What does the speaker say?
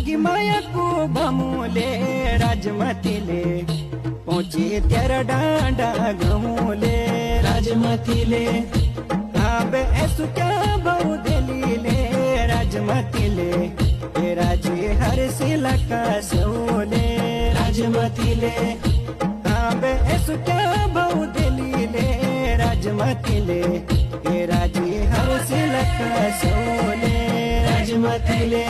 कि माया को भमूले राजमतीले पहुंचे त्यार डांडा घमूले राजमतीले आबे ऐसु क्या बहु दिलीले राजमतीले हे राजे हर सिला का सोले राजमतीले आबे ऐसु क्या बहु दिलीले राजमतीले हे राजे हर सिला का सोले राजमतीले